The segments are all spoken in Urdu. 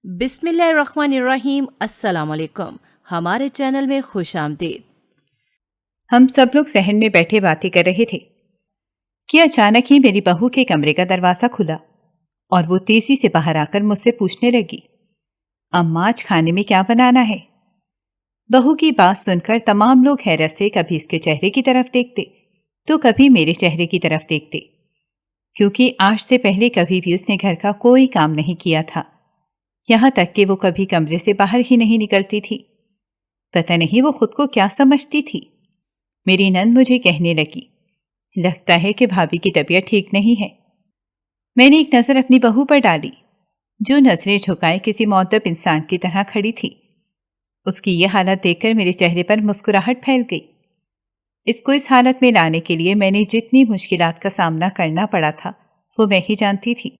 بسم اللہ الرحمن الرحیم۔ السلام علیکم، ہمارے چینل میں خوش آمدید۔ ہم سب لوگ صحن میں بیٹھے باتیں کر رہے تھے کہ اچانک ہی میری بہو کے کمرے کا دروازہ کھلا اور وہ تیزی سے باہر آ کر مجھ سے پوچھنے لگی، اماں آج کھانے میں کیا بنانا ہے؟ بہو کی بات سن کر تمام لوگ حیرت سے کبھی اس کے چہرے کی طرف دیکھتے تو کبھی میرے چہرے کی طرف دیکھتے، کیونکہ آج سے پہلے کبھی بھی اس نے گھر کا کوئی کام نہیں کیا تھا، یہاں تک کہ وہ کبھی کمرے سے باہر ہی نہیں نکلتی تھی۔ پتہ نہیں وہ خود کو کیا سمجھتی تھی۔ میری نند مجھے کہنے لگی، لگتا ہے کہ بھابھی کی طبیعت ٹھیک نہیں ہے۔ میں نے ایک نظر اپنی بہو پر ڈالی، جو نظریں جھکائے کسی معدب انسان کی طرح کھڑی تھی۔ اس کی یہ حالت دیکھ کر میرے چہرے پر مسکراہٹ پھیل گئی۔ اس کو اس حالت میں لانے کے لیے میں نے جتنی مشکلات کا سامنا کرنا پڑا تھا وہ میں ہی جانتی تھی۔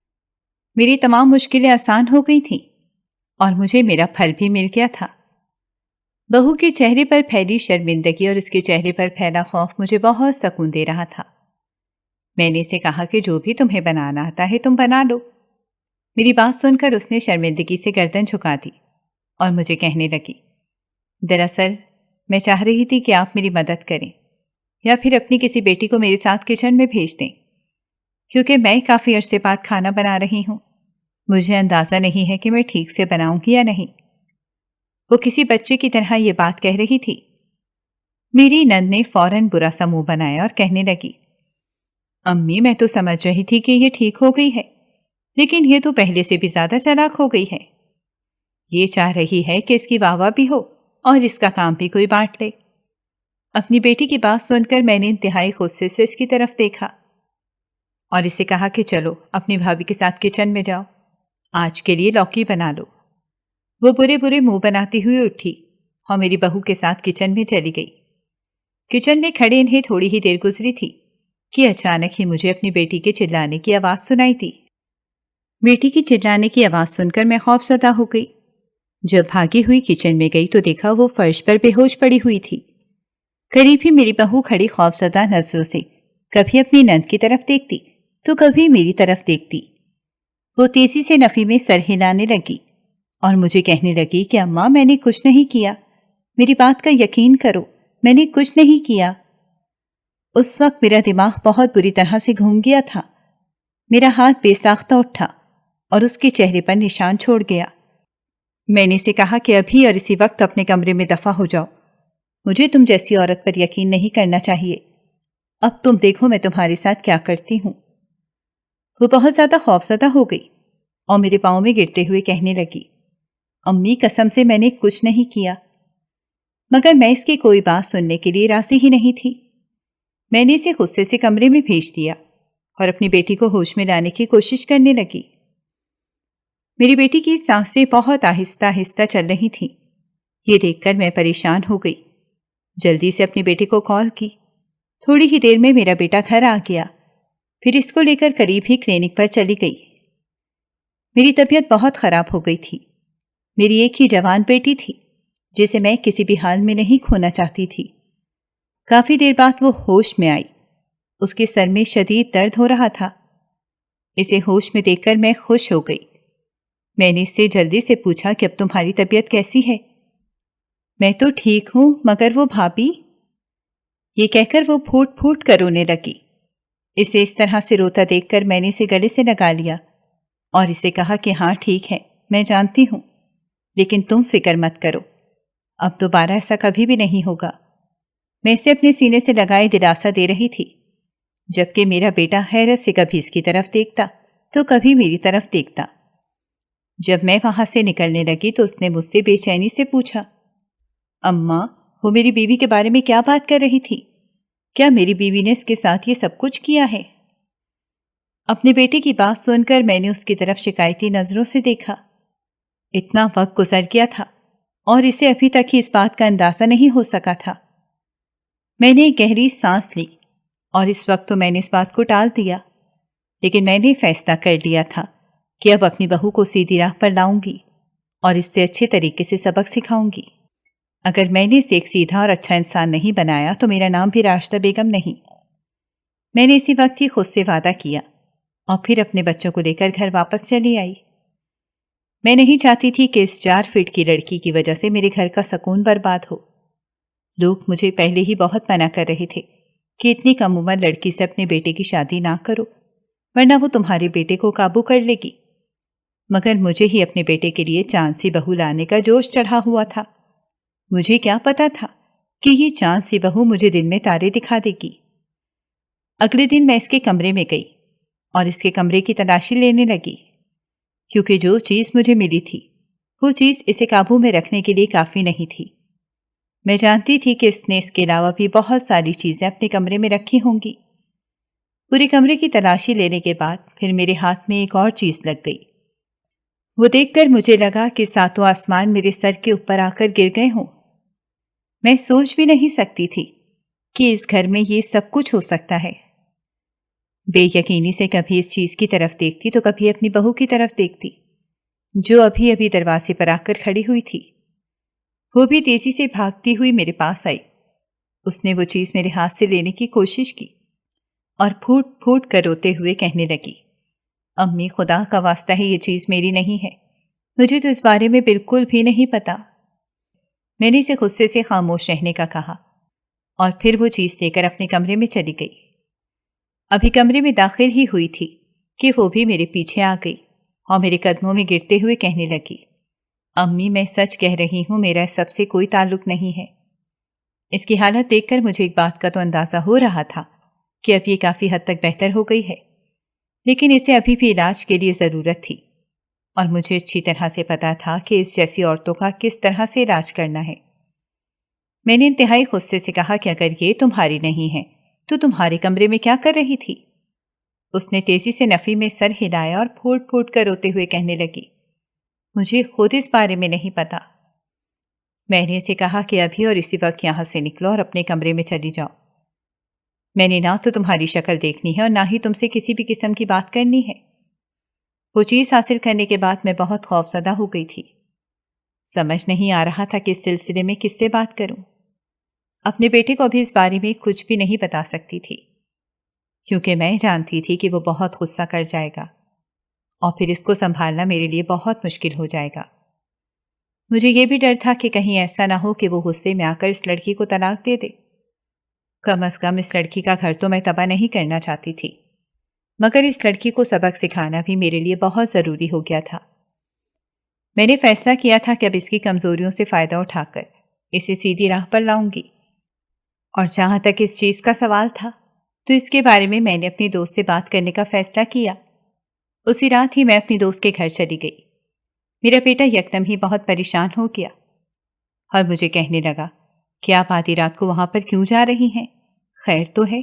میری تمام مشکلیں آسان ہو گئی تھیں اور مجھے میرا پھل بھی مل گیا تھا۔ بہو کے چہرے پر پھیلی شرمندگی اور اس کے چہرے پر پھیلا خوف مجھے بہت سکون دے رہا تھا۔ میں نے اسے کہا کہ جو بھی تمہیں بنانا آتا ہے تم بنا لو۔ میری بات سن کر اس نے شرمندگی سے گردن جھکا دی اور مجھے کہنے لگی، دراصل میں چاہ رہی تھی کہ آپ میری مدد کریں یا پھر اپنی کسی بیٹی کو میرے ساتھ کچن میں بھیج دیں، کیونکہ میں کافی عرصے بعد کھانا بنا رہی ہوں۔ مجھے اندازہ نہیں ہے کہ میں ٹھیک سے بناؤں گی یا نہیں۔ وہ کسی بچے کی طرح یہ بات کہہ رہی تھی۔ میری نند نے فوراً برا سا منہ بنایا اور کہنے لگی، امی میں تو سمجھ رہی تھی کہ یہ ٹھیک ہو گئی ہے، لیکن یہ تو پہلے سے بھی زیادہ چالاک ہو گئی ہے۔ یہ چاہ رہی ہے کہ اس کی واہ واہ بھی ہو اور اس کا کام بھی کوئی بانٹ لے۔ اپنی بیٹی کی بات سن کر میں نے انتہائی غصے سے اس کی طرف دیکھا اور اسے کہا کہ چلو اپنی بھابھی کے ساتھ کچن میں جاؤ، آج کے لیے لوکی بنا لو۔ وہ برے برے منہ بناتی ہوئی اٹھی اور میری بہو کے ساتھ کچن میں چلی گئی۔ کچن میں کھڑے انہیں تھوڑی ہی دیر گزری تھی کہ اچانک ہی مجھے اپنی بیٹی کے چلانے کی آواز سنائی تھی۔ بیٹی کی چلانے کی آواز سن کر میں خوف زدہ ہو گئی۔ جب بھاگی ہوئی کچن میں گئی تو دیکھا وہ فرش پر بے ہوش پڑی ہوئی تھی۔ قریب ہی میری بہو کھڑی خوف زدہ نظروں سے کبھی اپنی نند کی طرف دیکھتی تو کبھی میری طرف دیکھتی۔ وہ تیزی سے نفی میں سر ہلانے لگی اور مجھے کہنے لگی کہ اماں میں نے کچھ نہیں کیا، میری بات کا یقین کرو، میں نے کچھ نہیں کیا۔ اس وقت میرا دماغ بہت بری طرح سے گھوم گیا تھا۔ میرا ہاتھ بے ساختہ اٹھا اور اس کے چہرے پر نشان چھوڑ گیا۔ میں نے اسے کہا کہ ابھی اور اسی وقت اپنے کمرے میں دفع ہو جاؤ، مجھے تم جیسی عورت پر یقین نہیں کرنا چاہیے۔ اب تم دیکھو میں تمہارے ساتھ کیا کرتی ہوں۔ وہ بہت زیادہ خوفزدہ ہو گئی اور میرے پاؤں میں گرتے ہوئے کہنے لگی، امی قسم سے میں نے کچھ نہیں کیا۔ مگر میں اس کی کوئی بات سننے کے لیے راضی ہی نہیں تھی۔ میں نے اسے غصے سے کمرے میں بھیج دیا اور اپنی بیٹی کو ہوش میں لانے کی کوشش کرنے لگی۔ میری بیٹی کی سانسیں بہت آہستہ آہستہ چل رہی تھیں۔ یہ دیکھ کر میں پریشان ہو گئی۔ جلدی سے اپنی بیٹی کو کال کی۔ تھوڑی ہی دیر میں میرا بیٹا گھر آ گیا، پھر اس کو لے کر قریب ہی کلینک پر چلی گئی۔ میری طبیعت بہت خراب ہو گئی تھی۔ میری ایک ہی جوان بیٹی تھی جسے میں کسی بھی حال میں نہیں کھونا چاہتی تھی۔ کافی دیر بعد وہ ہوش میں آئی۔ اس کے سر میں شدید درد ہو رہا تھا۔ اسے ہوش میں دیکھ کر میں خوش ہو گئی۔ میں نے اس سے جلدی سے پوچھا کہ اب تمہاری طبیعت کیسی ہے؟ میں تو ٹھیک ہوں، مگر وہ بھابھی، یہ کہہ کر وہ پھوٹ پھوٹ کر رونے لگی۔ اسے اس طرح سے روتا دیکھ کر میں نے اسے گلے سے لگا لیا اور اسے کہا کہ ہاں ٹھیک ہے، میں جانتی ہوں، لیکن تم فکر مت کرو، اب دوبارہ ایسا کبھی بھی نہیں ہوگا۔ میں اسے اپنے سینے سے لگائے دلاسا دے رہی تھی، جبکہ میرا بیٹا حیرت سے کبھی اس کی طرف دیکھتا تو کبھی میری طرف دیکھتا۔ جب میں وہاں سے نکلنے لگی تو اس نے مجھ سے بے چینی سے پوچھا، اماں وہ میری بیوی کے بارے میں کیا بات کر رہی تھی؟ کیا میری بیوی نے اس کے ساتھ یہ سب کچھ کیا ہے؟ اپنے بیٹے کی بات سن کر میں نے اس کی طرف شکایتی نظروں سے دیکھا۔ اتنا وقت گزر گیا تھا اور اسے ابھی تک ہی اس بات کا اندازہ نہیں ہو سکا تھا۔ میں نے ایک گہری سانس لی اور اس وقت تو میں نے اس بات کو ٹال دیا، لیکن میں نے فیصلہ کر لیا تھا کہ اب اپنی بہو کو سیدھی راہ پر لاؤں گی اور اس سے اچھے طریقے سے سبق سکھاؤں گی۔ اگر میں نے اسے ایک سیدھا اور اچھا انسان نہیں بنایا تو میرا نام بھی راشدہ بیگم نہیں۔ میں نے اسی وقت ہی خود سے وعدہ کیا اور پھر اپنے بچوں کو لے کر گھر واپس چلی آئی۔ میں نہیں چاہتی تھی کہ اس 4 فٹ کی لڑکی کی وجہ سے میرے گھر کا سکون برباد ہو۔ لوگ مجھے پہلے ہی بہت منع کر رہے تھے کہ اتنی کم عمر لڑکی سے اپنے بیٹے کی شادی نہ کرو، ورنہ وہ تمہارے بیٹے کو قابو کر لے گی۔ مگر مجھے ہی اپنے بیٹے کے لیے چاند سی بہو لانے کا جوش چڑھا ہوا تھا۔ مجھے کیا پتا تھا کہ یہ چاند سی بہو مجھے دن میں تارے دکھا دے گی۔ اگلے دن میں اس کے کمرے میں گئی اور اس کے کمرے کی تلاشی لینے لگی، کیونکہ جو چیز مجھے ملی تھی وہ چیز اسے قابو میں رکھنے کے لیے کافی نہیں تھی۔ میں جانتی تھی کہ اس نے اس کے علاوہ بھی بہت ساری چیزیں اپنے کمرے میں رکھی ہوں گی۔ پورے کمرے کی تلاشی لینے کے بعد پھر میرے ہاتھ میں ایک اور چیز لگ گئی۔ وہ دیکھ کر مجھے لگا کہ 7 آسمان میرے سر کے اوپر آ کر گر گئے ہوں۔ میں سوچ بھی نہیں سکتی تھی کہ اس گھر میں یہ سب کچھ ہو سکتا ہے۔ بے یقینی سے کبھی اس چیز کی طرف دیکھتی تو کبھی اپنی بہو کی طرف دیکھتی، جو ابھی ابھی دروازے پر آ کر کھڑی ہوئی تھی۔ وہ بھی تیزی سے بھاگتی ہوئی میرے پاس آئی۔ اس نے وہ چیز میرے ہاتھ سے لینے کی کوشش کی اور پھوٹ پھوٹ کر روتے ہوئے کہنے لگی، امی خدا کا واسطہ ہے یہ چیز میری نہیں ہے، مجھے تو اس بارے میں بالکل بھی نہیں پتا۔ میں نے اسے غصے سے خاموش رہنے کا کہا اور پھر وہ چیز لے کر اپنے کمرے میں چلی گئی۔ ابھی کمرے میں داخل ہی ہوئی تھی کہ وہ بھی میرے پیچھے آ گئی اور میرے قدموں میں گرتے ہوئے کہنے لگی، امی میں سچ کہہ رہی ہوں، میرا سب سے کوئی تعلق نہیں ہے۔ اس کی حالت دیکھ کر مجھے ایک بات کا تو اندازہ ہو رہا تھا کہ اب یہ کافی حد تک بہتر ہو گئی ہے، لیکن اسے ابھی بھی علاج کے لیے ضرورت تھی، اور مجھے اچھی طرح سے پتا تھا کہ اس جیسی عورتوں کا کس طرح سے علاج کرنا ہے۔ میں نے انتہائی غصے سے کہا کہ اگر یہ تمہاری نہیں ہے تو تمہارے کمرے میں کیا کر رہی تھی؟ اس نے تیزی سے نفی میں سر ہلایا اور پھوٹ پھوٹ کر روتے ہوئے کہنے لگی، مجھے خود اس بارے میں نہیں پتا۔ میں نے اسے کہا کہ ابھی اور اسی وقت یہاں سے نکلو اور اپنے کمرے میں چلی جاؤ۔ میں نے نہ تو تمہاری شکل دیکھنی ہے اور نہ ہی تم سے کسی بھی قسم کی بات کرنی ہے۔ وہ چیز حاصل کرنے کے بعد میں بہت خوفزدہ ہو گئی تھی۔ سمجھ نہیں آ رہا تھا کہ اس سلسلے میں کس سے بات کروں۔ اپنے بیٹے کو ابھی اس بارے میں کچھ بھی نہیں بتا سکتی تھی، کیونکہ میں جانتی تھی کہ وہ بہت غصہ کر جائے گا اور پھر اس کو سنبھالنا میرے لیے بہت مشکل ہو جائے گا۔ مجھے یہ بھی ڈر تھا کہ کہیں ایسا نہ ہو کہ وہ غصے میں آ کر اس لڑکی کو طلاق دے دے۔ کم از کم اس لڑکی کا گھر تو میں تباہ نہیں کرنا چاہتی تھی، مگر اس لڑکی کو سبق سکھانا بھی میرے لیے بہت ضروری ہو گیا تھا۔ میں نے فیصلہ کیا تھا کہ اب اس کی کمزوریوں سے فائدہ اٹھا کر اسے سیدھی راہ پر لاؤں گی، اور جہاں تک اس چیز کا سوال تھا تو اس کے بارے میں نے اپنی دوست سے بات کرنے کا فیصلہ کیا۔ اسی رات ہی میں اپنی دوست کے گھر چلی گئی۔ میرا بیٹا یکدم ہی بہت پریشان ہو گیا اور مجھے کہنے لگا کہ آپ آدھی رات کو وہاں پر کیوں جا رہی ہیں؟ خیر تو ہے؟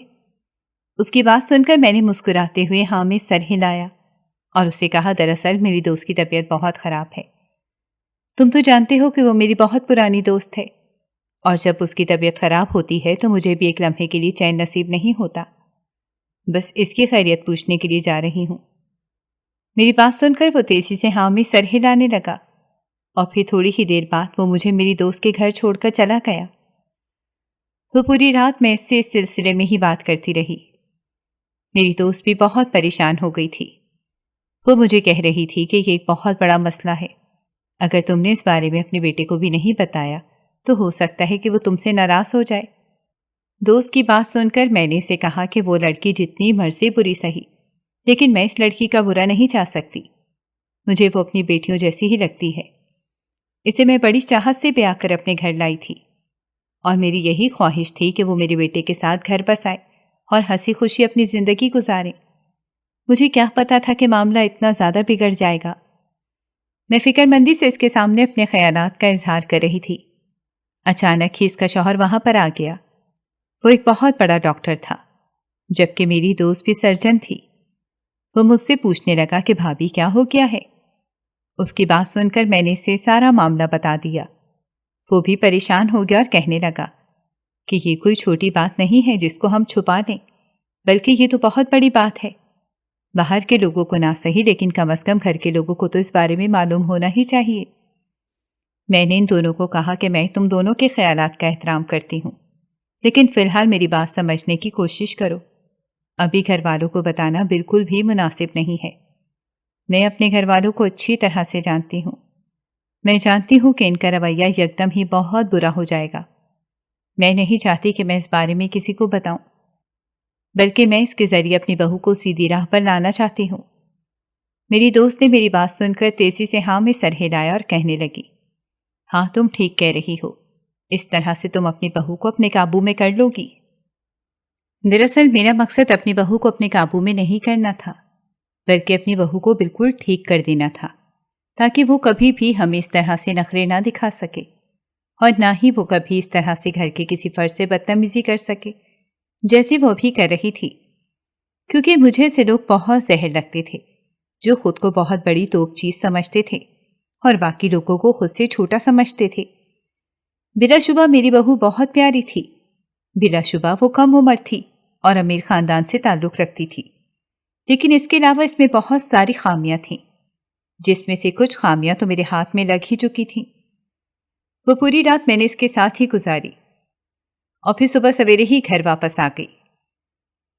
اس کی بات سن کر میں نے مسکراتے ہوئے ہاں میں سر ہلایا اور اسے کہا، دراصل میری دوست کی طبیعت بہت خراب ہے۔ تم تو جانتے ہو کہ وہ میری بہت پرانی دوست ہے، اور جب اس کی طبیعت خراب ہوتی ہے تو مجھے بھی ایک لمحے کے لیے چین نصیب نہیں ہوتا۔ بس اس کی خیریت پوچھنے کے لیے جا رہی ہوں۔ میری بات سن کر وہ تیزی سے ہاں میں سر ہلانے لگا اور پھر تھوڑی ہی دیر بعد وہ مجھے میری دوست کے گھر چھوڑ کر چلا گیا۔ وہ پوری رات میں اس سے اس سلسلے میں ہی بات کرتی رہی۔ میری دوست بھی بہت پریشان ہو گئی تھی۔ وہ مجھے کہہ رہی تھی کہ یہ ایک بہت بڑا مسئلہ ہے، اگر تم نے اس بارے میں اپنے بیٹے کو بھی نہیں بتایا تو ہو سکتا ہے کہ وہ تم سے ناراض ہو جائے۔ دوست کی بات سن کر میں نے اسے کہا کہ وہ لڑکی جتنی مرضی بری سہی، لیکن میں اس لڑکی کا برا نہیں چاہ سکتی، مجھے وہ اپنی بیٹیوں جیسی ہی لگتی ہے۔ اسے میں بڑی چاہت سے بیاہ کر اپنے گھر لائی تھی، اور میری یہی خواہش تھی کہ وہ میرے بیٹے کے ساتھ گھر بس آئے اور ہنسی خوشی اپنی زندگی گزارے۔ مجھے کیا پتا تھا کہ معاملہ اتنا زیادہ بگڑ جائے گا۔ میں فکر مندی سے اس کے سامنے اپنے خیالات کا اظہار کر رہی تھی۔ اچانک ہی اس کا شوہر وہاں پر آ گیا۔ وہ ایک بہت بڑا ڈاکٹر تھا، جبکہ میری دوست بھی سرجن تھی۔ وہ مجھ سے پوچھنے لگا کہ بھابھی کیا ہو گیا ہے؟ اس کی بات سن کر میں نے اسے سارا معاملہ بتا دیا۔ وہ بھی پریشان ہو گیا اور کہنے لگا کہ یہ کوئی چھوٹی بات نہیں ہے جس کو ہم چھپا لیں، بلکہ یہ تو بہت بڑی بات ہے۔ باہر کے لوگوں کو نہ صحیح، لیکن کم از کم گھر کے لوگوں کو تو اس بارے میں معلوم ہونا ہی چاہیے۔ میں نے ان دونوں کو کہا کہ میں تم دونوں کے خیالات کا احترام کرتی ہوں، لیکن فی الحال میری بات سمجھنے کی کوشش کرو۔ ابھی گھر والوں کو بتانا بالکل بھی مناسب نہیں ہے۔ میں اپنے گھر والوں کو اچھی طرح سے جانتی ہوں۔ میں جانتی ہوں کہ ان کا رویہ یکدم ہی بہت برا ہو جائے گا۔ میں نہیں چاہتی کہ میں اس بارے میں کسی کو بتاؤں، بلکہ میں اس کے ذریعے اپنی بہو کو سیدھی راہ پر لانا چاہتی ہوں۔ میری دوست نے میری بات سن کر تیزی سے ہاں میں سر ہلایا اور کہنے لگی، ہاں تم ٹھیک کہہ رہی ہو، اس طرح سے تم اپنی بہو کو اپنے قابو میں کر لو گی۔ دراصل میرا مقصد اپنی بہو کو اپنے قابو میں نہیں کرنا تھا، بلکہ اپنی بہو کو بالکل ٹھیک کر دینا تھا، تاکہ وہ کبھی بھی ہمیں اس طرح سے نخرے نہ دکھا سکے، اور نہ ہی وہ کبھی اس طرح سے گھر کے کسی فرد سے بدتمیزی کر سکے جیسے وہ بھی کر رہی تھی، کیونکہ مجھے سے لوگ بہت زہر لگتے تھے جو خود کو بہت بڑی توپ چیز سمجھتے تھے اور باقی لوگوں کو خود سے چھوٹا سمجھتے تھے۔ بلا شبہ میری بہو بہت پیاری تھی، بلا شبہ وہ کم عمر تھی اور امیر خاندان سے تعلق رکھتی تھی، لیکن اس کے علاوہ اس میں بہت ساری خامیاں تھیں، جس میں سے کچھ خامیاں تو میرے ہاتھ میں لگ ہی چکی تھیں۔ وہ پوری رات میں نے اس کے ساتھ ہی گزاری اور پھر صبح سویرے ہی گھر واپس آ گئی۔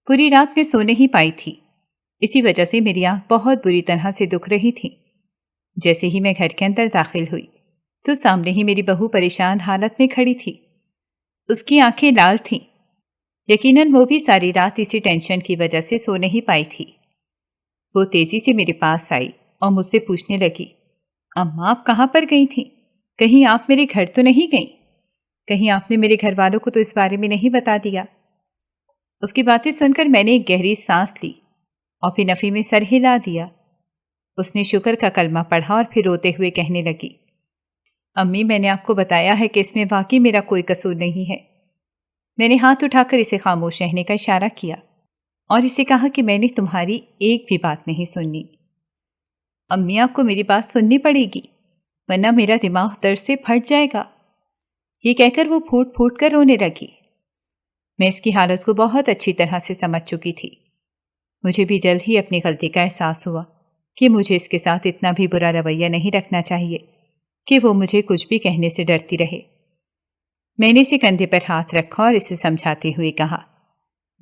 پوری رات میں سو نہیں پائی تھی، اسی وجہ سے میری آنکھ بہت بری طرح سے دکھ رہی تھی۔ جیسے ہی میں گھر کے اندر داخل ہوئی تو سامنے ہی میری بہو پریشان حالت میں کھڑی تھی۔ اس کی آنکھیں لال تھیں، یقیناً وہ بھی ساری رات اسی ٹینشن کی وجہ سے سو نہیں پائی تھی۔ وہ تیزی سے میرے پاس آئی اور مجھ سے پوچھنے لگی، اماں آپ کہاں پر گئی تھیں؟ کہیں آپ میرے گھر تو نہیں گئیں؟ کہیں آپ نے میرے گھر والوں کو تو اس بارے میں نہیں بتا دیا؟ اس کی باتیں سن کر میں نے ایک گہری سانس لی اور پھر نفی میں سر ہلا دیا۔ اس نے شکر کا کلمہ پڑھا اور پھر روتے ہوئے کہنے لگی، امی میں نے آپ کو بتایا ہے کہ اس میں واقعی میرا کوئی قصور نہیں ہے۔ میں نے ہاتھ اٹھا کر اسے خاموش رہنے کا اشارہ کیا اور اسے کہا کہ میں نے تمہاری ایک بھی بات نہیں سننی۔ امی آپ کو میری بات سننی پڑے گی، ورنہ میرا دماغ درد سے پھٹ جائے گا۔ یہ کہہ کر وہ پھوٹ پھوٹ کر رونے لگی۔ میں اس کی حالت کو بہت اچھی طرح سے سمجھ چکی تھی۔ مجھے بھی جلد ہی اپنی غلطی کا احساس ہوا کہ مجھے اس کے ساتھ اتنا بھی برا رویہ نہیں رکھنا چاہیے کہ وہ مجھے کچھ بھی کہنے سے ڈرتی رہے۔ میں نے اسے کندھے پر ہاتھ رکھا اور اسے سمجھاتے ہوئے کہا،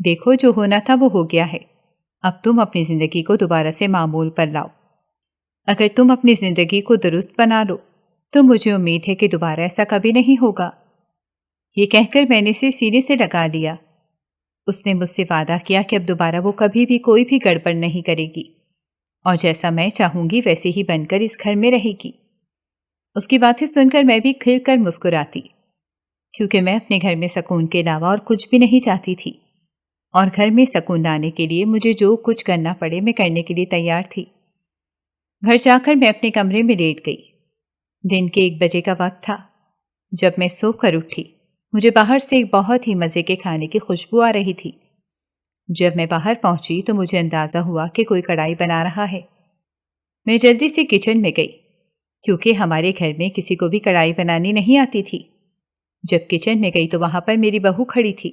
دیکھو جو ہونا تھا وہ ہو گیا ہے، اب تم اپنی زندگی کو دوبارہ سے معمول پر لاؤ۔ اگر تم اپنی زندگی کو درست بنا لو تو مجھے امید ہے کہ دوبارہ ایسا کبھی نہیں ہوگا۔ یہ کہہ کر میں نے اسے سینے سے لگا لیا۔ اس نے مجھ سے وعدہ کیا کہ اب دوبارہ وہ کبھی بھی کوئی بھی گڑبڑ نہیں کرے گی اور جیسا میں چاہوں گی ویسے ہی بن کر اس گھر میں رہے گی۔ اس کی باتیں سن کر میں بھی کھل کر مسکراتی، کیونکہ میں اپنے گھر میں سکون کے علاوہ اور کچھ بھی نہیں چاہتی تھی، اور گھر میں سکون لانے کے لیے مجھے جو کچھ کرنا پڑے میں کرنے کے لیے تیار تھی۔ گھر جا کر میں اپنے کمرے میں لیٹ گئی۔ دن کے 1 بجے کا وقت تھا۔ جب میں سو کر اٹھی مجھے باہر سے ایک بہت ہی مزے کے کھانے کی خوشبو آ رہی تھی۔ جب میں باہر پہنچی تو مجھے اندازہ ہوا کہ کوئی کڑھائی بنا رہا ہے۔ میں جلدی سے کچن میں گئی، کیونکہ ہمارے گھر میں کسی کو بھی کڑھائی بنانی نہیں آتی تھی۔ جب کچن میں گئی تو وہاں پر میری بہو کھڑی تھی،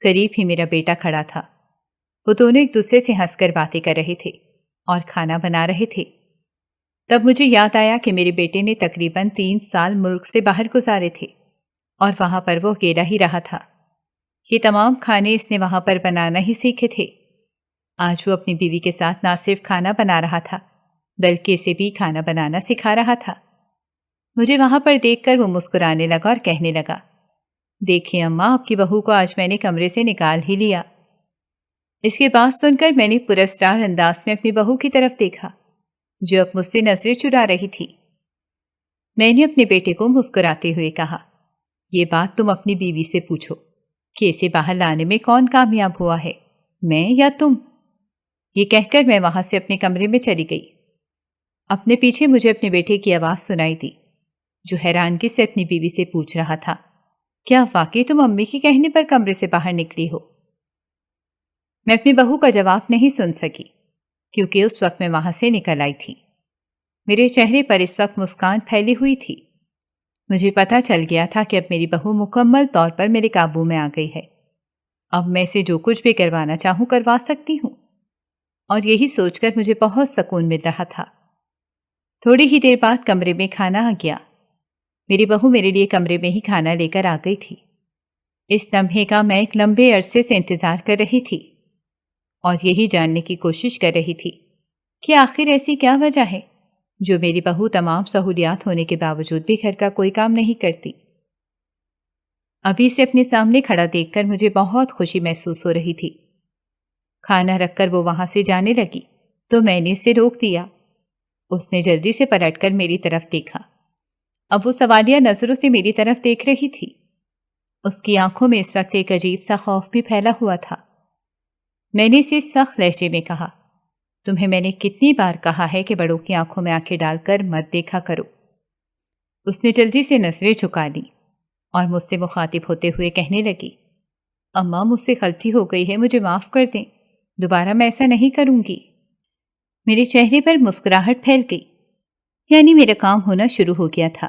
قریب ہی میرا بیٹا کھڑا تھا۔ وہ دونوں ایک دوسرے سے ہنس کر باتیں کر رہے تھے اور کھانا بنا رہے تھے۔ تب مجھے یاد آیا کہ میرے بیٹے نے تقریباً 3 سال ملک سے باہر گزارے تھے اور وہاں پر وہ اکیلا ہی رہا تھا۔ یہ تمام کھانے اس نے وہاں پر بنانا ہی سیکھے تھے۔ آج وہ اپنی بیوی کے ساتھ نہ صرف کھانا بنا رہا تھا بلکہ اسے بھی کھانا بنانا سکھا رہا تھا۔ مجھے وہاں پر دیکھ کر وہ مسکرانے لگا اور کہنے لگا، دیکھیں اماں آپ کی بہو کو آج میں نے کمرے سے نکال ہی لیا۔ اس کے بات سن کر میں نے پراسرار انداز میں اپنی بہو کی طرف دیکھا جو اب مجھ سے نظریں چرا رہی تھی۔ میں نے اپنے بیٹے کو مسکراتے ہوئے کہا، یہ بات تم اپنی بیوی سے پوچھو کہ اسے باہر لانے میں کون کامیاب ہوا ہے، میں یا تم؟ یہ کہہ کر میں وہاں سے اپنے کمرے میں چلی گئی۔ اپنے پیچھے مجھے اپنے بیٹے کی آواز سنائی دی جو حیرانگی سے اپنی بیوی سے پوچھ رہا تھا، کیا واقعی تم امی کے کہنے پر کمرے سے باہر نکلی ہو؟ میں اپنی بہو کا جواب نہیں سن سکی کیونکہ اس وقت میں وہاں سے نکل آئی تھی۔ میرے چہرے پر اس وقت مسکان پھیلی ہوئی تھی۔ مجھے پتہ چل گیا تھا کہ اب میری بہو مکمل طور پر میرے قابو میں آ گئی ہے۔ اب میں اسے جو کچھ بھی کروانا چاہوں کروا سکتی ہوں، اور یہی سوچ کر مجھے بہت سکون مل رہا تھا۔ تھوڑی ہی دیر بعد کمرے میں کھانا آ گیا۔ میری بہو میرے لیے کمرے میں ہی کھانا لے کر آ گئی تھی۔ اس لمحے کا میں ایک لمبے عرصے سے انتظار کر رہی تھی اور یہی جاننے کی کوشش کر رہی تھی کہ آخر ایسی کیا وجہ ہے جو میری بہو تمام سہولیات ہونے کے باوجود بھی گھر کا کوئی کام نہیں کرتی۔ ابھی سے اپنے سامنے کھڑا دیکھ کر مجھے بہت خوشی محسوس ہو رہی تھی۔ کھانا رکھ کر وہ وہاں سے جانے لگی تو میں نے اسے روک دیا۔ اس نے جلدی سے پلٹ کر میری طرف دیکھا۔ اب وہ سوالیہ نظروں سے میری طرف دیکھ رہی تھی۔ اس کی آنکھوں میں اس وقت ایک عجیب سا خوف بھی پھیلا ہوا تھا۔ میں نے اسے سخت لہجے میں کہا، تمہیں میں نے کتنی بار کہا ہے کہ بڑوں کی آنکھوں میں آنکھیں ڈال کر مت دیکھا کرو۔ اس نے جلدی سے نظریں جھکا لیں اور مجھ سے مخاطب ہوتے ہوئے کہنے لگی، اماں مجھ سے غلطی ہو گئی ہے، مجھے معاف کر دیں، دوبارہ میں ایسا نہیں کروں گی۔ میرے چہرے پر مسکراہٹ پھیل گئی، یعنی میرا کام ہونا شروع ہو گیا تھا۔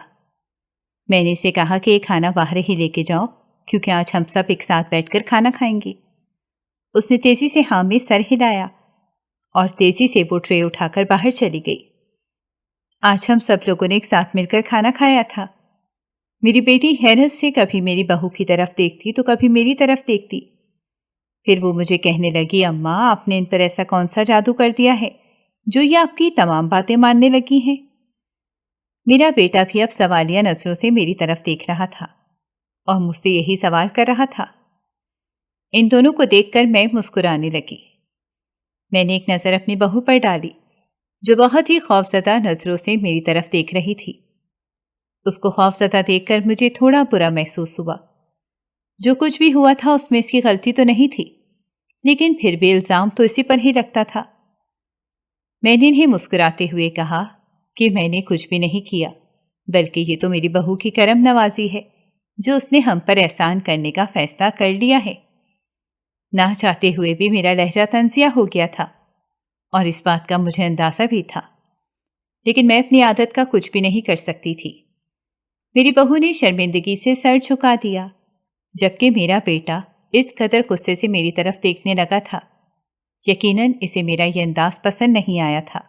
میں نے اسے کہا کہ یہ کھانا باہر ہی لے کے جاؤ، کیونکہ آج ہم سب ایک ساتھ بیٹھ کر کھانا کھائیں گے۔ اس نے تیزی سے ہاں میں سر ہلایا اور تیزی سے وہ ٹرے اٹھا کر باہر چلی گئی۔ آج ہم سب لوگوں نے ایک ساتھ مل کر کھانا کھایا تھا۔ میری بیٹی حیرت سے کبھی میری بہو کی طرف دیکھتی تو کبھی میری طرف دیکھتی۔ پھر وہ مجھے کہنے لگی، اماں آپ نے ان پر ایسا کون سا جادو کر دیا ہے جو یہ آپ کی تمام باتیں ماننے لگی ہیں؟ میرا بیٹا بھی اب سوالیہ نظروں سے میری طرف دیکھ رہا تھا اور مجھ سے یہی سوال کر رہا تھا۔ ان دونوں کو دیکھ کر میں مسکرانے لگی۔ میں نے ایک نظر اپنی بہو پر ڈالی جو بہت ہی خوفزدہ نظروں سے میری طرف دیکھ رہی تھی۔ اس کو خوفزدہ دیکھ کر مجھے تھوڑا برا محسوس ہوا۔ جو کچھ بھی ہوا تھا اس میں اس کی غلطی تو نہیں تھی، لیکن پھر بھی الزام تو اسی پر ہی لگتا تھا۔ میں نے انہیں مسکراتے ہوئے کہا کہ میں نے کچھ بھی نہیں کیا، بلکہ یہ تو میری بہو کی کرم نوازی ہے جو اس نے ہم پر احسان کرنے کا فیصلہ کر لیا ہے۔ نہ چاہتے ہوئے بھی میرا لہجہ طنزیہ ہو گیا تھا اور اس بات کا مجھے اندازہ بھی تھا، لیکن میں اپنی عادت کا کچھ بھی نہیں کر سکتی تھی۔ میری بہو نے شرمندگی سے سر جھکا دیا، جبکہ میرا بیٹا اس قدر غصے سے میری طرف دیکھنے لگا تھا۔ یقیناً اسے میرا یہ انداز پسند نہیں آیا تھا۔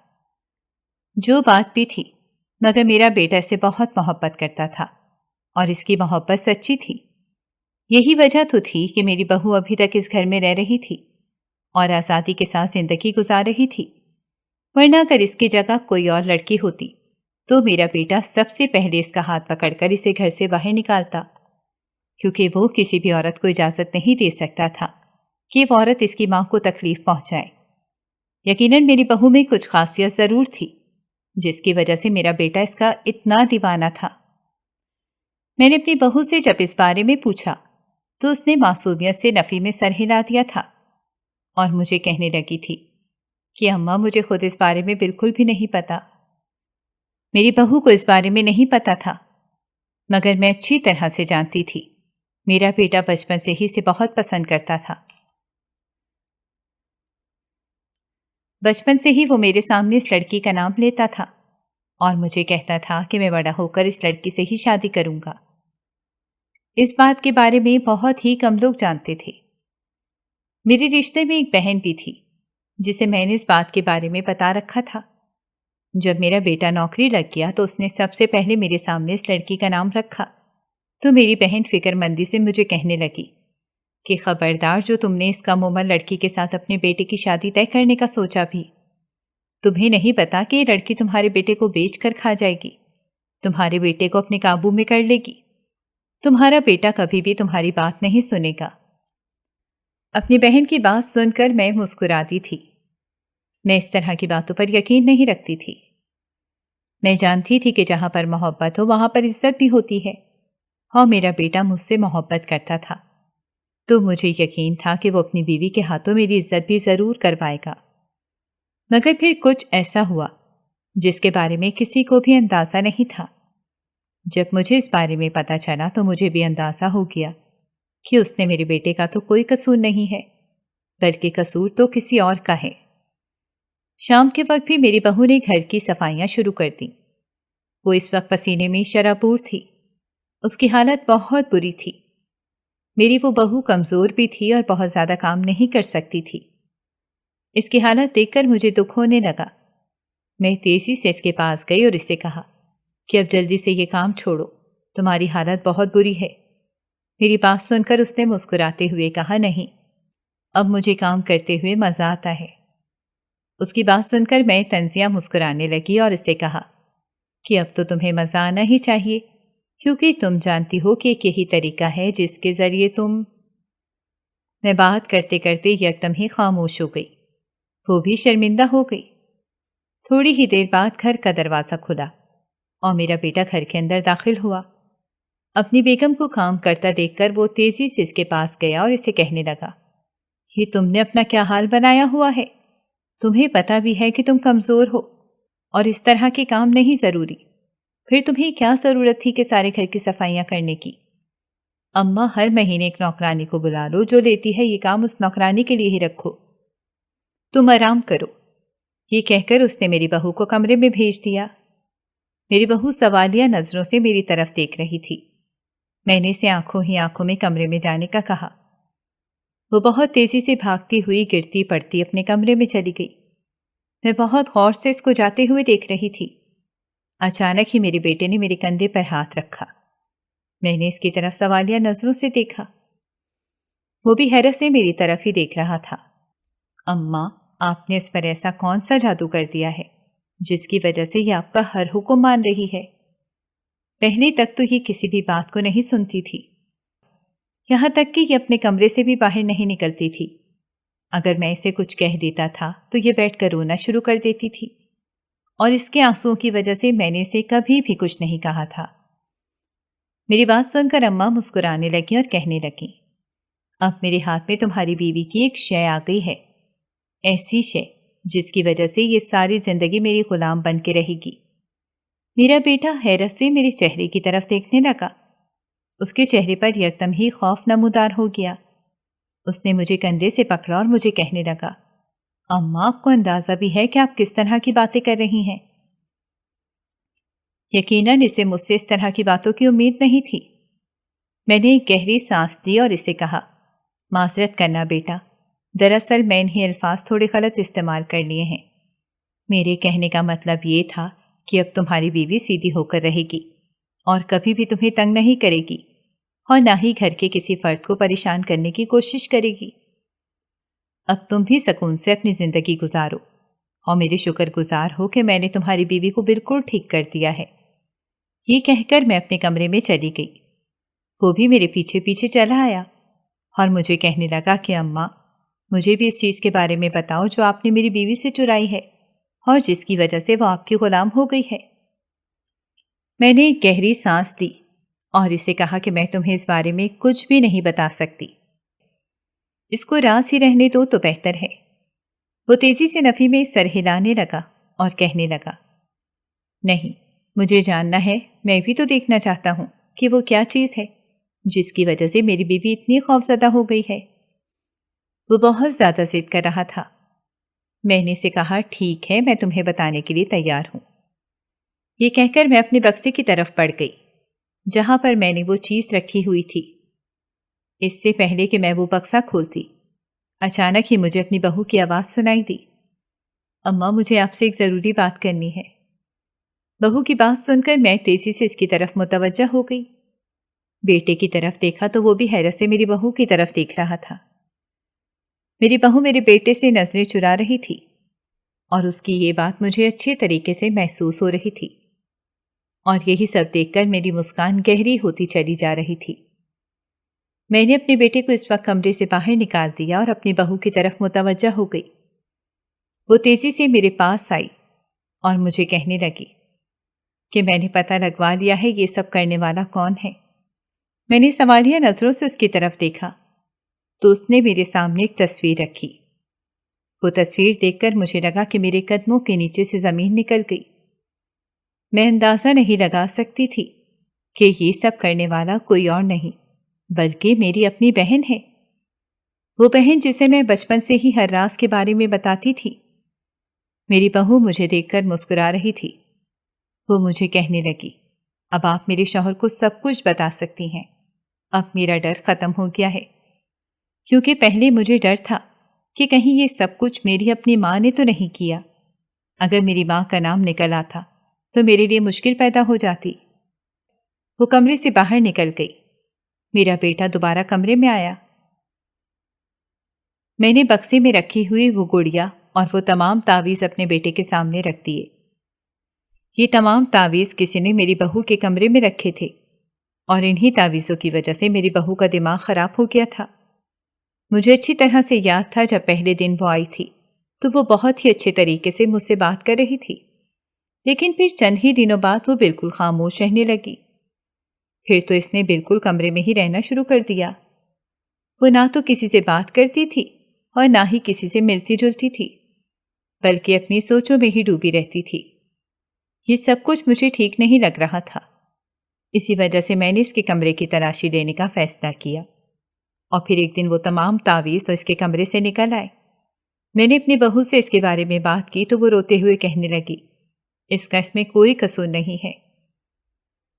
جو بات بھی تھی، مگر میرا بیٹا اسے بہت محبت کرتا تھا اور اس کی محبت سچی تھی۔ یہی وجہ تو تھی کہ میری بہو ابھی تک اس گھر میں رہ رہی تھی اور آزادی کے ساتھ زندگی گزار رہی تھی، ورنہ اگر اس کی جگہ کوئی اور لڑکی ہوتی تو میرا بیٹا سب سے پہلے اس کا ہاتھ پکڑ کر اسے گھر سے باہر نکالتا، کیونکہ وہ کسی بھی عورت کو اجازت نہیں دے سکتا تھا کہ وہ عورت اس کی ماں کو تکلیف پہنچائے۔ یقیناً میری بہو میں کچھ خاصیت ضرور تھی جس کی وجہ سے میرا بیٹا اس کا اتنا دیوانہ تھا۔ میں نے اپنی بہو سے جب اس بارے میں پوچھا تو اس نے معصومیت سے نفی میں سر ہلا دیا تھا اور مجھے کہنے لگی تھی کہ اماں مجھے خود اس بارے میں بالکل بھی نہیں پتا۔ میری بہو کو اس بارے میں نہیں پتا تھا، مگر میں اچھی طرح سے جانتی تھی میرا بیٹا بچپن سے ہی اسے بہت پسند کرتا تھا۔ بچپن سے ہی وہ میرے سامنے اس لڑکی کا نام لیتا تھا اور مجھے کہتا تھا کہ میں بڑا ہو کر اس لڑکی سے ہی شادی کروں گا۔ اس بات کے بارے میں بہت ہی کم لوگ جانتے تھے۔ میرے رشتے میں ایک بہن بھی تھی جسے میں نے اس بات کے بارے میں بتا رکھا تھا۔ جب میرا بیٹا نوکری لگ گیا تو اس نے سب سے پہلے میرے سامنے اس لڑکی کا نام رکھا تو میری بہن فکر مندی سے مجھے کہنے لگی کہ خبردار جو تم نے اس کم عمر لڑکی کے ساتھ اپنے بیٹے کی شادی طے کرنے کا سوچا بھی، تمہیں نہیں پتا کہ یہ لڑکی تمہارے بیٹے کو بیچ کر کھا جائے گی، تمہارے بیٹے کو اپنے قابو میں کر لے گی، تمہارا بیٹا کبھی بھی تمہاری بات نہیں سنے گا۔ اپنی بہن کی بات سن کر میں مسکراتی تھی۔ میں اس طرح کی باتوں پر یقین نہیں رکھتی تھی۔ میں جانتی تھی کہ جہاں پر محبت ہو وہاں پر عزت بھی ہوتی ہے، اور میرا بیٹا مجھ سے محبت کرتا تھا تو مجھے یقین تھا کہ وہ اپنی بیوی کے ہاتھوں میری عزت بھی ضرور کروائے گا۔ مگر پھر کچھ ایسا ہوا جس کے بارے میں کسی کو بھی اندازہ نہیں تھا۔ جب مجھے اس بارے میں پتہ چلا تو مجھے بھی اندازہ ہو گیا کہ اس نے میرے بیٹے کا تو کوئی قصور نہیں ہے، بلکہ قصور تو کسی اور کا ہے۔ شام کے وقت بھی میری بہو نے گھر کی صفائیاں شروع کر دیں۔ وہ اس وقت پسینے میں شرابور تھی، اس کی حالت بہت بری تھی۔ میری وہ بہو کمزور بھی تھی اور بہت زیادہ کام نہیں کر سکتی تھی۔ اس کی حالت دیکھ کر مجھے دکھ ہونے لگا۔ میں تیزی سے اس کے پاس گئی اور اس سے کہا کہ اب جلدی سے یہ کام چھوڑو، تمہاری حالت بہت بری ہے۔ میری بات سن کر اس نے مسکراتے ہوئے کہا، نہیں، اب مجھے کام کرتے ہوئے مزہ آتا ہے۔ اس کی بات سن کر میں طنزیہ مسکرانے لگی اور اس سے کہا کہ اب تو تمہیں مزہ آنا ہی چاہیے، کیونکہ تم جانتی ہو کہ ایک یہی طریقہ ہے جس کے ذریعے تم… میں بات کرتے کرتے یکدم ہی خاموش ہو گئی، وہ بھی شرمندہ ہو گئی۔ تھوڑی ہی دیر بعد گھر کا دروازہ کھلا اور میرا بیٹا گھر کے اندر داخل ہوا۔ اپنی بیگم کو کام کرتا دیکھ کر وہ تیزی سے اس کے پاس گیا اور اسے کہنے لگا، یہ تم نے اپنا کیا حال بنایا ہوا ہے؟ تمہیں پتا بھی ہے کہ تم کمزور ہو اور اس طرح کے کام نہیں ضروری، پھر تمہیں کیا ضرورت تھی کہ سارے گھر کی صفائیاں کرنے کی؟ اماں ہر مہینے ایک نوکرانی کو بلا لو، جو لیتی ہے یہ کام اس نوکرانی کے لیے ہی رکھو، تم آرام کرو۔ یہ کہہ کر اس نے میری بہو کو کمرے میں بھیج دیا۔ میری بہو سوالیہ نظروں سے میری طرف دیکھ رہی تھی۔ میں نے اسے آنکھوں ہی آنکھوں میں کمرے میں جانے کا کہا۔ وہ بہت تیزی سے بھاگتی ہوئی گرتی پڑتی اپنے کمرے میں چلی گئی۔ میں بہت غور سے اس کو جاتے ہوئے دیکھ رہی تھی۔ اچانک ہی میرے بیٹے نے میرے کندھے پر ہاتھ رکھا۔ میں نے اس کی طرف سوالیہ نظروں سے دیکھا۔ وہ بھی حیرت سے میری طرف ہی دیکھ رہا تھا۔ اماں، آپ نے اس پر ایسا کون سا جادو کر دیا ہے جس کی وجہ سے یہ آپ کا ہر حکم مان رہی ہے؟ پہلے تک تو یہ کسی بھی بات کو نہیں سنتی تھی، یہاں تک کہ یہ اپنے کمرے سے بھی باہر نہیں نکلتی تھی۔ اگر میں اسے کچھ کہہ دیتا تھا تو یہ بیٹھ کر رونا شروع کر دیتی تھی، اور اس کے آنسوؤں کی وجہ سے میں نے اسے کبھی بھی کچھ نہیں کہا تھا۔ میری بات سن کر اماں مسکرانے لگی اور کہنے لگی، اب میرے ہاتھ میں تمہاری بیوی کی ایک شے آ گئی ہے، ایسی شے جس کی وجہ سے یہ ساری زندگی میری غلام بن کے رہے گی۔ میرا بیٹا حیرت سے میرے چہرے کی طرف دیکھنے لگا۔ اس کے چہرے پر یکدم ہی خوف نمودار ہو گیا۔ اس نے مجھے کندھے سے پکڑا اور مجھے کہنے لگا، اماں، آپ کو اندازہ بھی ہے کہ آپ کس طرح کی باتیں کر رہی ہیں؟ یقیناً اسے مجھ سے اس طرح کی باتوں کی امید نہیں تھی۔ میں نے ایک گہری سانس لی اور اسے کہا، معذرت کرنا بیٹا، دراصل میں انہیں الفاظ تھوڑے غلط استعمال کر لیے ہیں۔ میرے کہنے کا مطلب یہ تھا کہ اب تمہاری بیوی سیدھی ہو کر رہے گی اور کبھی بھی تمہیں تنگ نہیں کرے گی، اور نہ ہی گھر کے کسی فرد کو پریشان کرنے کی کوشش کرے گی۔ اب تم بھی سکون سے اپنی زندگی گزارو اور میرے شکر گزار ہو کہ میں نے تمہاری بیوی کو بالکل ٹھیک کر دیا ہے۔ یہ کہہ کر میں اپنے کمرے میں چلی گئی۔ وہ بھی میرے پیچھے پیچھے چلا آیا اور مجھے کہنے لگا کہ اماں، مجھے بھی اس چیز کے بارے میں بتاؤ جو آپ نے میری بیوی سے چرائی ہے اور جس کی وجہ سے وہ آپ کی غلام ہو گئی ہے۔ میں نے ایک گہری سانس لی اور اسے کہا کہ میں تمہیں اس بارے میں کچھ بھی نہیں بتا سکتی، اس کو راز ہی رہنے دو تو بہتر ہے۔ وہ تیزی سے نفی میں سر ہلانے لگا اور کہنے لگا، نہیں، مجھے جاننا ہے، میں بھی تو دیکھنا چاہتا ہوں کہ وہ کیا چیز ہے جس کی وجہ سے میری بیوی اتنی خوفزدہ ہو گئی ہے۔ وہ بہت زیادہ ضد کر رہا تھا۔ میں نے اسے کہا، ٹھیک ہے، میں تمہیں بتانے کے لیے تیار ہوں۔ یہ کہہ کر میں اپنے بکسے کی طرف بڑھ گئی جہاں پر میں نے وہ چیز رکھی ہوئی تھی۔ اس سے پہلے کہ میں وہ بکسا کھولتی، اچانک ہی مجھے اپنی بہو کی آواز سنائی دی، اماں، مجھے آپ سے ایک ضروری بات کرنی ہے۔ بہو کی بات سن کر میں تیزی سے اس کی طرف متوجہ ہو گئی۔ بیٹے کی طرف دیکھا تو وہ بھی حیرت سے میری بہو کی طرف دیکھ رہا تھا۔ میری بہو میرے بیٹے سے نظریں چرا رہی تھی اور اس کی یہ بات مجھے اچھے طریقے سے محسوس ہو رہی تھی، اور یہی سب دیکھ کر میری مسکان گہری ہوتی چلی جا رہی تھی۔ میں نے اپنے بیٹے کو اس وقت کمرے سے باہر نکال دیا اور اپنی بہو کی طرف متوجہ ہو گئی۔ وہ تیزی سے میرے پاس آئی اور مجھے کہنے لگی کہ میں نے پتہ لگوا لیا ہے یہ سب کرنے والا کون ہے۔ میں نے سوالیہ نظروں سے اس کی طرف دیکھا تو اس نے میرے سامنے ایک تصویر رکھی۔ وہ تصویر دیکھ کر مجھے لگا کہ میرے قدموں کے نیچے سے زمین نکل گئی۔ میں اندازہ نہیں لگا سکتی تھی کہ یہ سب کرنے والا کوئی اور نہیں بلکہ میری اپنی بہن ہے، وہ بہن جسے میں بچپن سے ہی ہر راز کے بارے میں بتاتی تھی۔ میری بہو مجھے دیکھ کر مسکرا رہی تھی۔ وہ مجھے کہنے لگی، اب آپ میرے شوہر کو سب کچھ بتا سکتی ہیں، اب میرا ڈر ختم ہو گیا ہے، کیونکہ پہلے مجھے ڈر تھا کہ کہیں یہ سب کچھ میری اپنی ماں نے تو نہیں کیا۔ اگر میری ماں کا نام نکل آتا تو میرے لیے مشکل پیدا ہو جاتی۔ وہ کمرے سے باہر نکل گئی۔ میرا بیٹا دوبارہ کمرے میں آیا۔ میں نے بکسے میں رکھی ہوئی وہ گڑیا اور وہ تمام تعویذ اپنے بیٹے کے سامنے رکھ دیے۔ یہ تمام تعویذ کسی نے میری بہو کے کمرے میں رکھے تھے اور انہی تعویذوں کی وجہ سے میری بہو کا دماغ خراب ہو گیا تھا۔ مجھے اچھی طرح سے یاد تھا جب پہلے دن وہ آئی تھی تو وہ بہت ہی اچھے طریقے سے مجھ سے بات کر رہی تھی، لیکن پھر چند ہی دنوں بعد وہ بالکل خاموش رہنے لگی۔ پھر تو اس نے بالکل کمرے میں ہی رہنا شروع کر دیا۔ وہ نہ تو کسی سے بات کرتی تھی اور نہ ہی کسی سے ملتی جلتی تھی، بلکہ اپنی سوچوں میں ہی ڈوبی رہتی تھی۔ یہ سب کچھ مجھے ٹھیک نہیں لگ رہا تھا، اسی وجہ سے میں نے اس کے کمرے کی تلاشی لینے کا فیصلہ کیا، اور پھر ایک دن وہ تمام تعویذ تو اس کے کمرے سے نکل آئے۔ میں نے اپنی بہو سے اس کے بارے میں بات کی تو وہ روتے ہوئے کہنے لگی، اس کا اس میں کوئی قصور نہیں ہے۔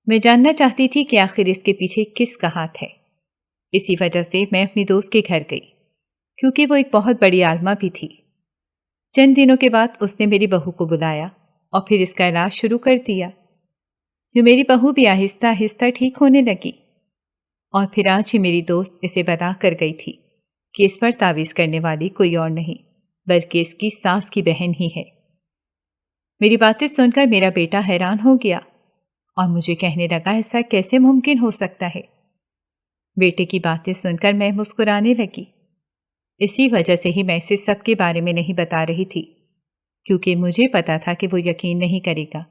میں جاننا چاہتی تھی کہ آخر اس کے پیچھے کس کا ہاتھ ہے۔ اسی وجہ سے میں اپنی دوست کے گھر گئی، کیونکہ وہ ایک بہت بڑی عالمہ بھی تھی۔ چند دنوں کے بعد اس نے میری بہو کو بلایا اور پھر اس کا علاج شروع کر دیا۔ جو میری بہو بھی آہستہ آہستہ ٹھیک ہونے لگی، اور پھر آج ہی میری دوست اسے بتا کر گئی تھی کہ اس پر تعویذ کرنے والی کوئی اور نہیں بلکہ اس کی ساس کی بہن ہی ہے۔ میری باتیں سن کر میرا بیٹا حیران ہو گیا اور مجھے کہنے لگا، ایسا کیسے ممکن ہو سکتا ہے؟ بیٹے کی باتیں سن کر میں مسکرانے لگی۔ اسی وجہ سے ہی میں اسے سب کے بارے میں نہیں بتا رہی تھی، کیونکہ مجھے پتا تھا کہ وہ یقین نہیں کرے گا۔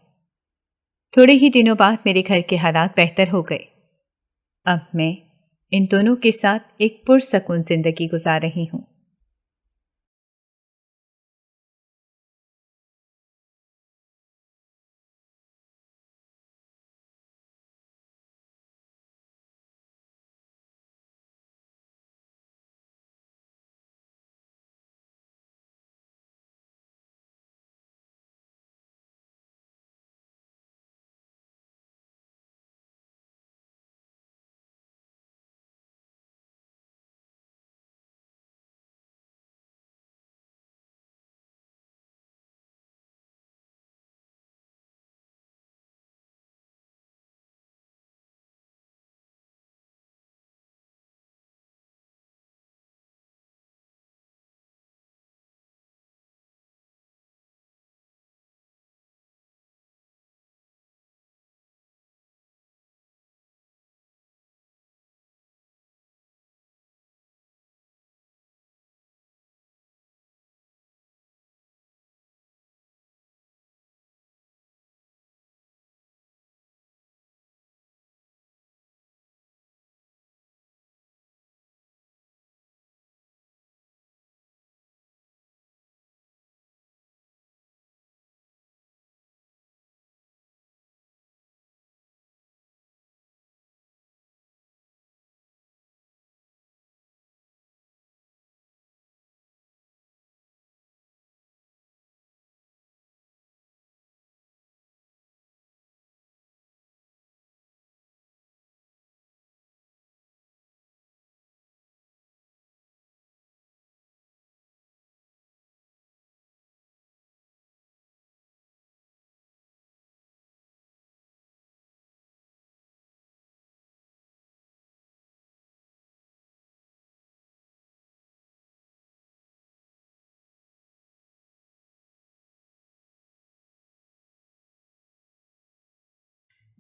تھوڑے ہی دنوں بعد میرے گھر کے حالات بہتر ہو گئے۔ اب میں ان دونوں کے ساتھ ایک پرسکون زندگی گزار رہی ہوں۔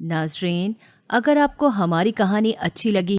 ناظرین، اگر آپ کو ہماری کہانی اچھی لگی